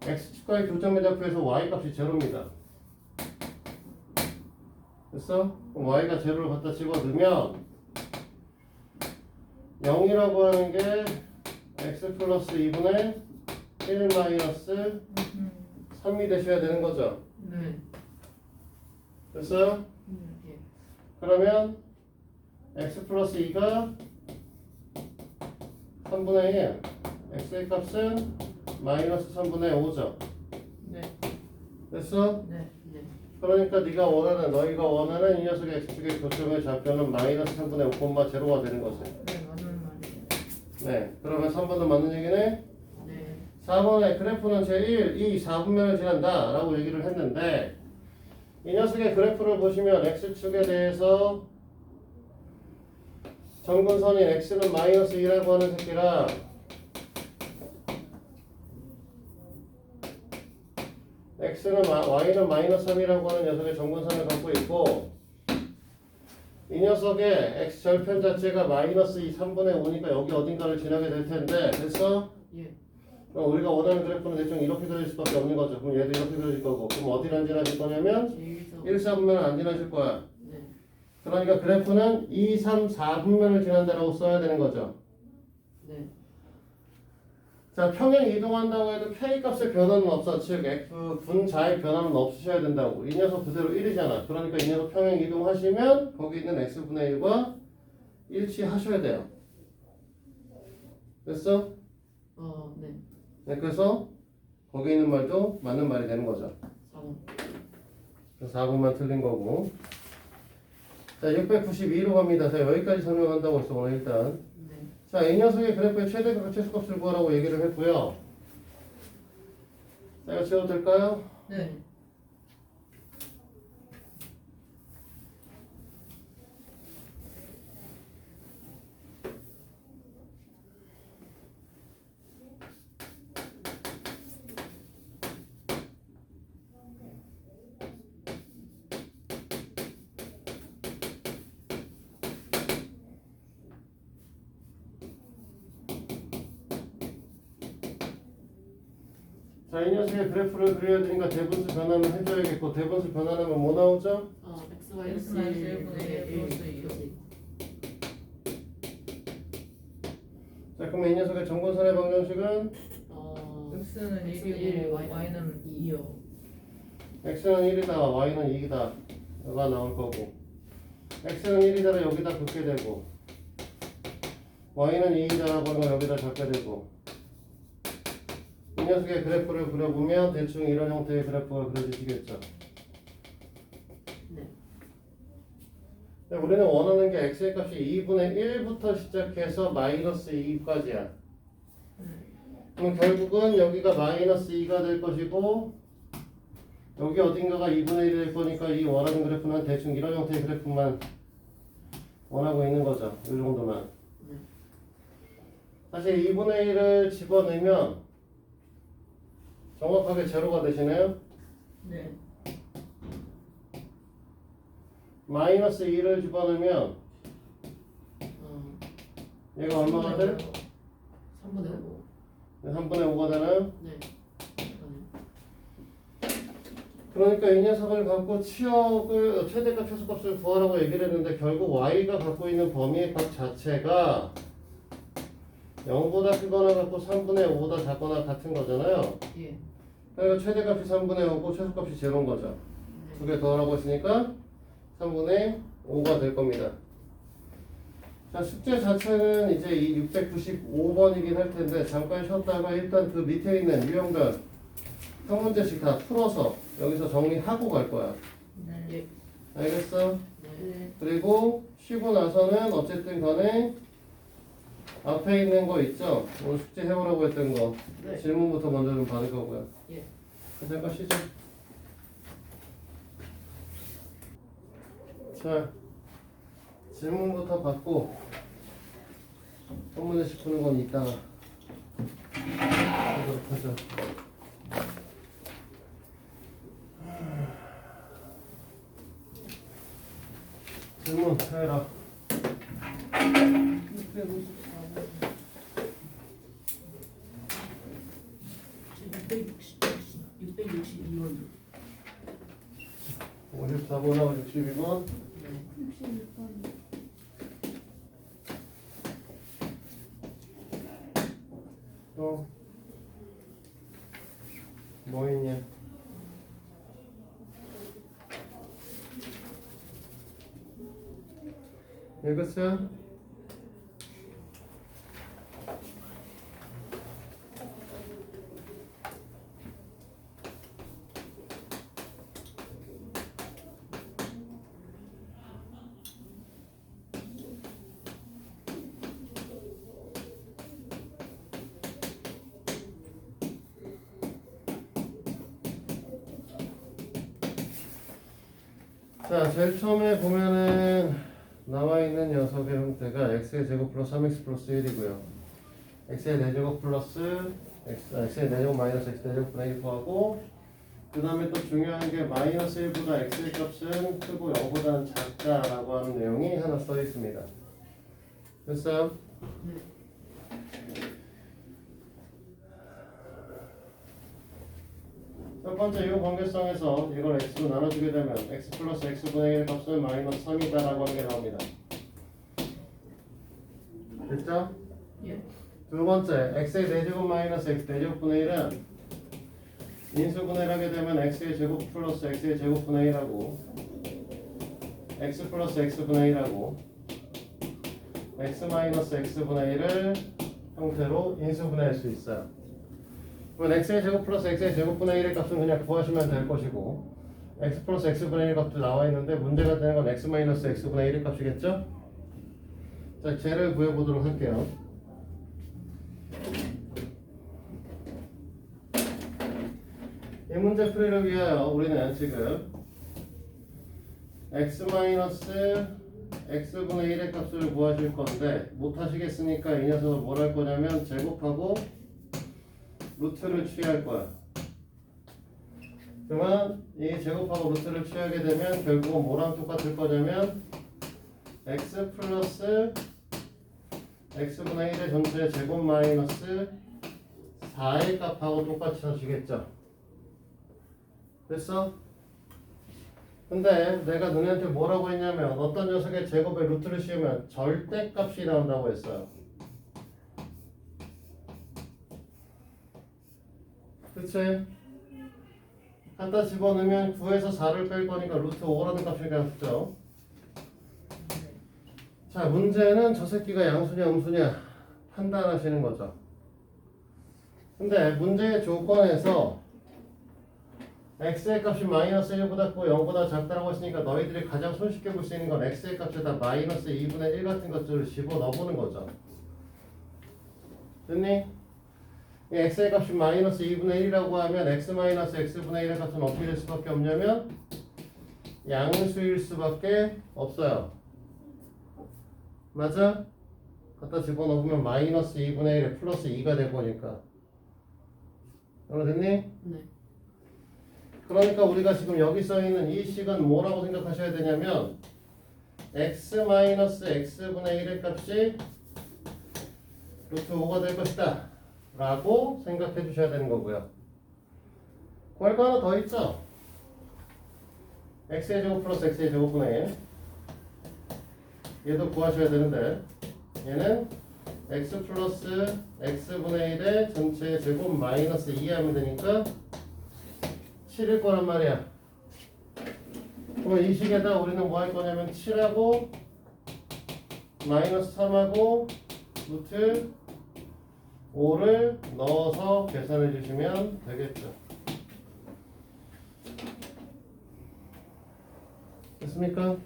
x축과의 교점의 좌표에서 y 값이 제로입니다. 됐어? 그럼 y가 제로를 갖다 집어넣으면 0이라고 하는 게 x 플러스 2분의 1 마이너스 3이 되셔야 되는 거죠. 네. 됐어요? 예. 그러면 x 플러스 2가 3분의 1 x의 값은 마이너스 3분의 5죠. 네. 됐어? 네. 네. 그러니까 너희가 원하는 이 녀석의 x축의 교점의 좌표는 마이너스 3분의 5,0가 되는 거지. 네, 맞는 말이에요. 네, 그러면 3번도 맞는 얘기네. 네. 4번의 그래프는 제1, 2, 4분면을 지난다 라고 얘기를 했는데 이 녀석의 그래프를 보시면 x축에 대해서 정근선인 x는 마이너스 2라고 하는 새끼랑 y는 마이너스 3이라고 하는 녀석의 정근선을 갖고 있고 이 녀석의 x 절편 자체가 마이너스 2, 3분의 5니까 여기 어딘가를 지나게 될 텐데 됐어? 예. 그럼 우리가 원하는 그래프는 대충 이렇게 그려질 수밖에 없는 거죠. 그럼 얘도 이렇게 그려질 거고 그럼 어디를 안 지나질 거냐면 제1서. 1, 4분면은 안 지나질 거야. 네. 그러니까 그래프는 2, 3, 4분면을 지난다라고 써야 되는 거죠. 네. 자, 평행 이동한다고 해도 k 값의 변화는 없어. 즉 f 분자의 변화는 없으셔야 된다고. 이 녀석 그대로 1이잖아. 그러니까 이 녀석 평행 이동하시면 거기 있는 x분의 1과 일치하셔야 돼요. 됐어? 네. 네, 그래서 거기 있는 말도 맞는 말이 되는 거죠. 4번. 그래서 4번만 틀린 거고. 자, 692로 갑니다. 자, 여기까지 설명한다고 했어, 오늘 일단. 네. 자, 이 녀석의 그래프의 최대값과 최소값을 구하라고 얘기를 했고요. 자, 이거 지워도 될까요? 네. 자, 이 녀석의 그래프를 그려야 되니까 대분수 변화는 해줘야겠고, 대분수 변화하면 뭐 나오죠? x 마이너스 x 마이너스 1분의 1 1 플러스 2. 플러스 2. 자, 그러면 이 녀석의 정근선의 방정식은 x는 x 1이고 Y는 y는 2요. x는 1이다, y는 2이다. 가 나올 거고, x는 1이다, 여기다 긋게 되고, y는 2이다라고 하는 걸 여기다 적게 되고, 이 녀석의 그래프를 그려보면 대충 이런 형태의 그래프가 그려지시겠죠. 네. 우리는 원하는 게 x의 값이 2분의 1부터 시작해서 마이너스 2까지야. 그럼 결국은 여기가 마이너스 2가 될 것이고 여기 어딘가가 2분의 1이 될 거니까 이 원하는 그래프는 대충 이런 형태의 그래프만 원하고 있는 거죠. 이 정도만. 네. 사실 2분의 1을 집어넣으면 정확하게 제로가 되시네요. 네. 마이너스 2를 집어넣으면 얘가 얼마가 돼? 3분의 5. 3분의 5가 되나요? 네. 그러니까 이 녀석을 갖고 치역을 최대값 최소값을 구하라고 얘기를 했는데 결국 y가 갖고 있는 범위의 값 자체가 0보다 크거나 같고 3분의 5보다 작거나 같은 거잖아요. 예. 그러니까 최대값이 3분의 5고 최소값이 제로인 거죠. 두 개 더하라고 했으니까 3분의 5가 될 겁니다. 자, 숙제 자체는 이제 이 695번이긴 할 텐데 잠깐 쉬었다가 일단 그 밑에 있는 유형별 한 문제씩 다 풀어서 여기서 정리하고 갈 거야. 네. 예. 알겠어? 네. 그리고 쉬고 나서는 어쨌든 간에 앞에 있는 거 있죠? 오늘 숙제 해오라고 했던 거. 네. 질문부터 먼저 좀 받을 거고요. 예. 잠깐 쉬죠. 자, 질문부터 받고 한 문제씩 푸는 건 이따가 하도록 하죠. 질문 해라. 662원. 54번하고 62번. 또, 뭐 있냐? 읽었어요? 자, 제일 처음에 보면은 남아있는 녀석의 형태가 x의 제곱 플러스 3x 플러스 1이고요. x의 4제곱 플러스 x의 4제곱 마이너스 x 4제곱 분의 1 구하고 그 다음에 또 중요한 게 마이너스 1보다 x의 값은 크고 0보다는 작다라고 하는 내용이 하나 써 있습니다. 됐어요? 첫 번째 이 관계성에서 이걸 x로 나눠주게 되면 x 플러스 x분의 1 값은 마이너스 3이다라고 하는 게 나옵니다. 됐죠? 예. 두 번째 x의 4제곱 마이너스 x 4제곱분의 1은 인수분해를 하게 되면 x의 제곱 플러스 x의 제곱분의 1하고 x 플러스 x분의 1하고 x 마이너스 x분의 1을 형태로 인수분해할 수 있어요. 그러면 x의 제곱 플러스 x의 제곱분의 1의 값은 그냥 구하시면 될 것이고 x 플러스 x분의 1 값도 나와 있는데 문제가 되는 건 x 마이너스 x분의 1의 값이겠죠? 자, 쟤를 구해보도록 할게요. 이 문제 풀이를 위하여 우리는 지금 x 마이너스 x분의 1의 값을 구하실 건데 못 하시겠으니까 이 녀석을 뭘 할 거냐면 제곱하고 루트를 취할 거야. 그러면 이 제곱하고 루트를 취하게 되면 결국은 뭐랑 똑같을 거냐면 x 플러스 x분의 1의 전체 제곱 마이너스 4의 값하고 똑같이 써지겠죠. 됐어? 근데 내가 너네한테 뭐라고 했냐면 어떤 녀석의 제곱에 루트를 씌우면 절대값이 나온다고 했어요. 그치? 갖다 집어넣으면 9에서 4를 뺄 거니까 루트 5라는 값이 나왔죠. 자, 문제는 저 새끼가 양수냐 음수냐 판단하시는 거죠. 근데 문제의 조건에서 x의 값이 마이너스 1보다 크고 0보다 작다라고 했으니까 너희들이 가장 손쉽게 볼 수 있는 건 x의 값에다 마이너스 2분의 1 같은 것들을 집어넣어보는 거죠. 됐니? 이 x의 값이 마이너스 2분의 1이라고 하면 x 마이너스 x분의 1의 값은 어떻게 될 수밖에 없냐면 양수일 수밖에 없어요. 맞아? 갖다 집어넣으면 마이너스 2분의 1에 플러스 2가 될 거니까. 알아듣니? 네. 그러니까 우리가 지금 여기 써있는 이 식은 뭐라고 생각하셔야 되냐면 x 마이너스 x분의 1의 값이 루트 5가 될 것이다 라고 생각해 주셔야 되는 거고요. 구할 거 하나 더 있죠? x의 제곱 플러스 x의 제곱분의 1 얘도 구하셔야 되는데 얘는 x 플러스 x분의 1의 전체 제곱 마이너스 2 하면 되니까 7일 거란 말이야. 그럼 이 식에다 우리는 뭐 할 거냐면 7하고 마이너스 3하고 루트 5를 넣어서 계산해 주시면 되겠죠. 됐습니까?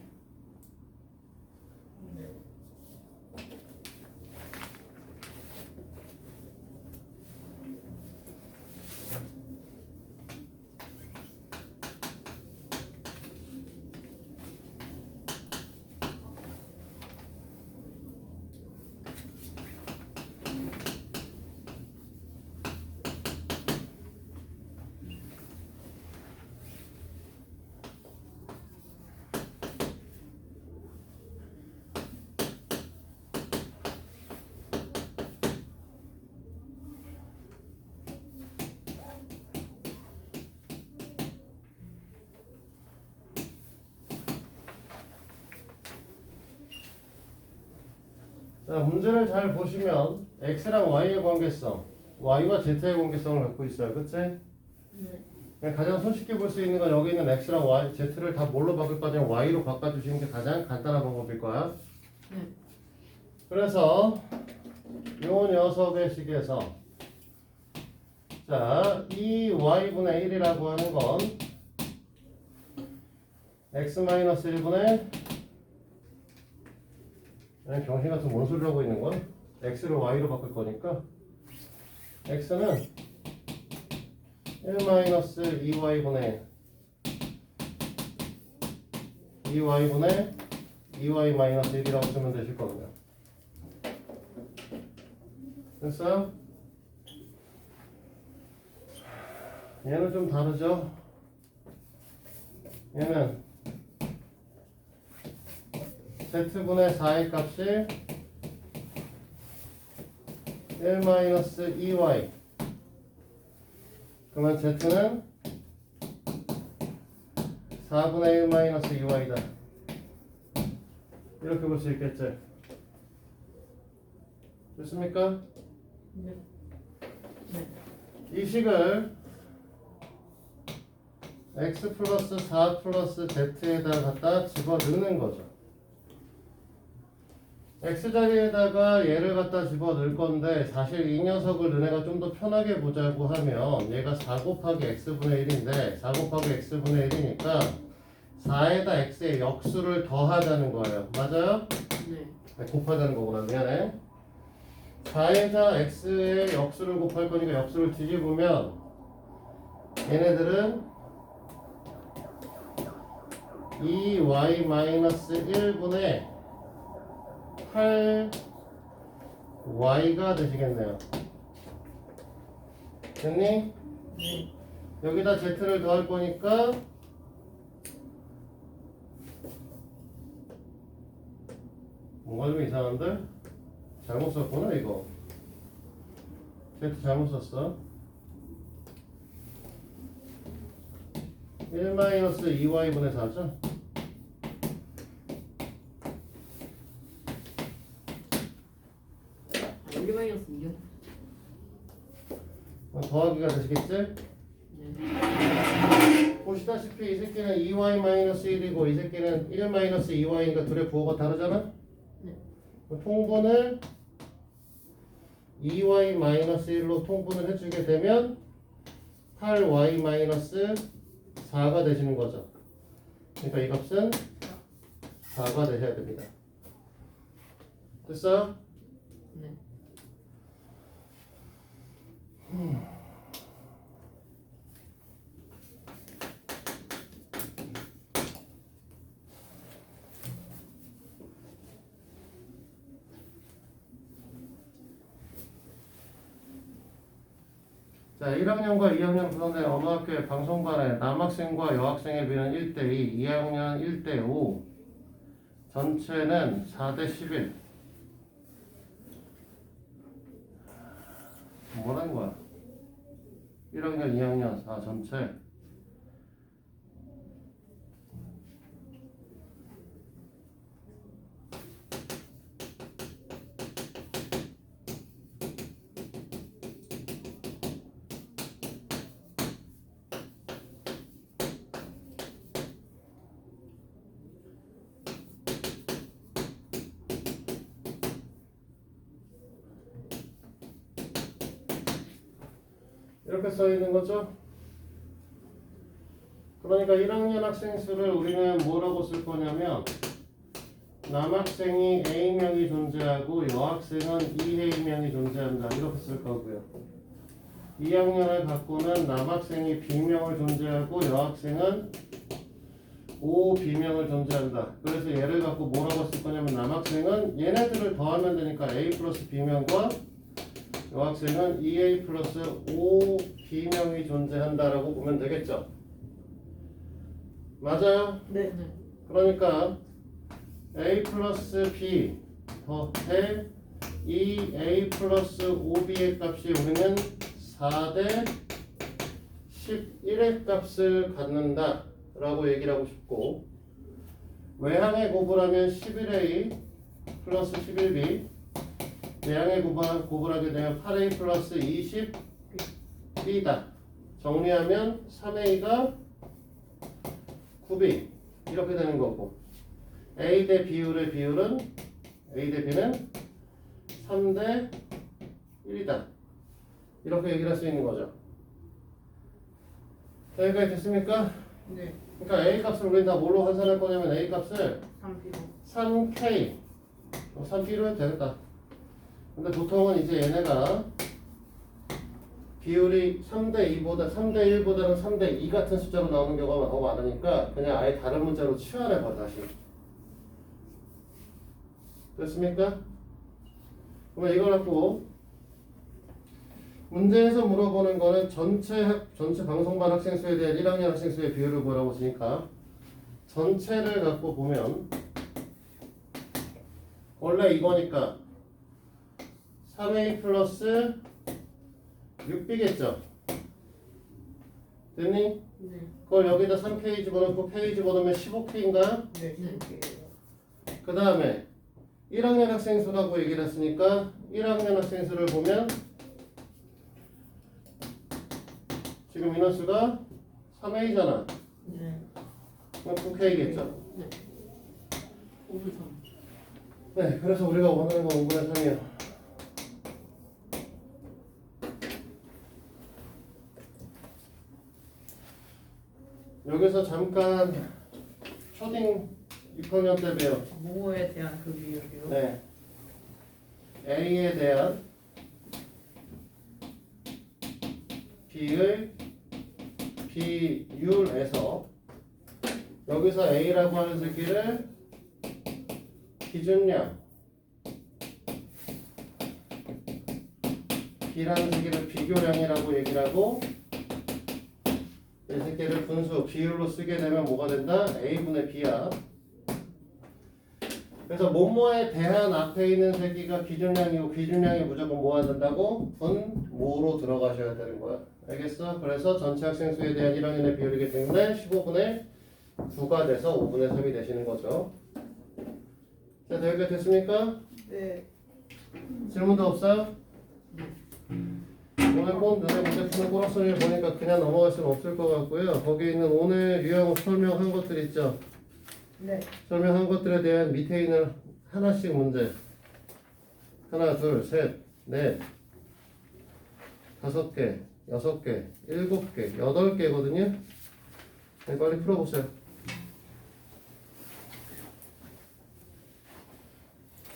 자, 문제를 잘 보시면 x랑 y의 관계성, y와 z의 관계성을 갖고 있어요. 그치? 네. 그냥 가장 손쉽게 볼 수 있는 건 여기 있는 x랑 y, z를 다 뭘로 바꿀 거냐면 y로 바꿔주시는 게 가장 간단한 방법일 거야. 네. 그래서 요 녀석의 식에서 자, 이 y분의 1이라고 하는 건 x-1분의 그냥 병신 같은 뭔 소리를 하고 있는 거야? x를 y로 바꿀 거니까 x는 1-2y분의 2y분의 2y-1이라고 쓰면 되실 거고요. 됐어요? 얘는 좀 다르죠? 얘는 z분의 4의 값이 1-2y 그러면 z는 4분의 1-2y다 이렇게 볼 수 있겠지? 됐습니까? 네. 이 식을 x 플러스 4 플러스 z에다 갖다 집어넣는 거죠. x 자리에다가 얘를 갖다 집어넣을 건데 사실 이 녀석을 너네가 좀 더 편하게 보자고 하면 얘가 4 곱하기 x분의 1인데 4 곱하기 x분의 1이니까 4에다 x의 역수를 더하자는 거예요. 맞아요? 네. 곱하자는 거구나. 미안해. 4에다 x의 역수를 곱할 거니까 역수를 뒤집으면 얘네들은 2y-1분의 8y가 되시겠네요. 됐니? 네. 여기다 z를 더할 거니까 뭔가 좀 이상한데? 잘못 썼구나 이거. z 잘못 썼어. 1-2y분의 4죠? 아, 1-2요? 더하기가 되시겠지? 네. 보시다시피 이 새끼는 2y-1이고 이 새끼는 1-2y니까 둘의 부호가 다르잖아? 네. 통분을 2y-1로 통분을 해주게 되면 8y-4가 되시는 거죠. 그러니까 이 값은 4가 되셔야 됩니다. 됐어요? 네. 자, 1학년과 2학년 구성된 어느 학교의 방송반에 남학생과 여학생의 비는 1대2, 2학년 1대5, 전체는 4대11. 뭐라는 거야? 1학년, 2학년, 전체. 이렇게 써 있는 거죠. 그러니까 1학년 학생 수를 우리는 뭐라고 쓸 거냐면 남학생이 A명이 존재하고 여학생은 2A명이 존재한다 이렇게 쓸 거고요. 2학년을 갖고는 남학생이 B명을 존재하고 여학생은 OB명을 존재한다. 그래서 얘를 갖고 뭐라고 쓸 거냐면 남학생은 얘네들을 더하면 되니까 A 플러스 B명과 여학생은 2A 플러스 5B명이 존재한다라고 보면 되겠죠. 맞아요? 네. 네. 그러니까 A 플러스 B 더해 2A 플러스 5B의 값이 우리는 4대 11의 값을 갖는다 라고 얘기를 하고 싶고, 외항의 곱을 하면 11A 플러스 11B 내양의 곱을 하게 되면 8a 플러스 20b다. 정리하면 3a가 9b 이렇게 되는 거고 a 대 b의 비율은 a 대 b는 3대 1이다. 이렇게 얘기를 할 수 있는 거죠. 여기까지 됐습니까? 네. 그러니까 a 값을 우리는 다 뭘로 환산할 거냐면 a 값을 3kg. 3k 3k로 해도 되겠다. 근데 보통은 이제 얘네가 비율이 3대 1보다는 3대 2 같은 숫자로 나오는 경우가 더 많으니까 그냥 아예 다른 문자로 치환해봐 다시. 됐습니까? 그러면 이걸 갖고 문제에서 물어보는 거는 전체 방송반 학생 수에 대한 1학년 학생 수의 비율을 구하라고 했으니까 전체를 갖고 보면 원래 이거니까 3a 플러스 6b겠죠? 됐니? 네. 그걸 여기다 3k 집어넣고 k 집어넣으면 15k인가? 네. 그 다음에 1학년 학생 수라고 얘기를 했으니까 1학년 학생 수를 보면 지금 인원수가 3a잖아. 네. 그럼 9k겠죠? 네. 5분 3. 네, 그래서 우리가 원하는 건 5분의 3이야. 여기서 잠깐 초딩 6학년 때 배워. 뭐에 대한 그 비율이요? 네. A에 대한 B의 비율에서 여기서 A라고 하는 새끼를 기준량, B라는 새끼를 비교량이라고 얘기를 하고 이 새끼를 분수, 비율로 쓰게 되면 뭐가 된다? A분의 B야. 그래서 뭐뭐에 대한 앞에 있는 새끼가 기준량이고 기준량이 무조건 뭐가 된다고? 분모로 들어가셔야 되는 거야. 알겠어? 그래서 전체 학생 수에 대한 1학년의 비율이기 때문에 15분의 9가 돼서 5분의 3이 되시는 거죠. 자, 여기까지 됐습니까? 네. 질문도 없어요? 오늘 본 눈에 문제 푸는 꼬락서리를 보니까 그냥 넘어갈 수는 없을 것 같고요. 거기에 있는 오늘 유형 설명한 것들 있죠? 네. 설명한 것들에 대한 밑에 있는 하나씩 문제. 하나, 둘, 셋, 넷, 5개, 6개, 7개, 8개거든요. 네, 빨리 풀어보세요.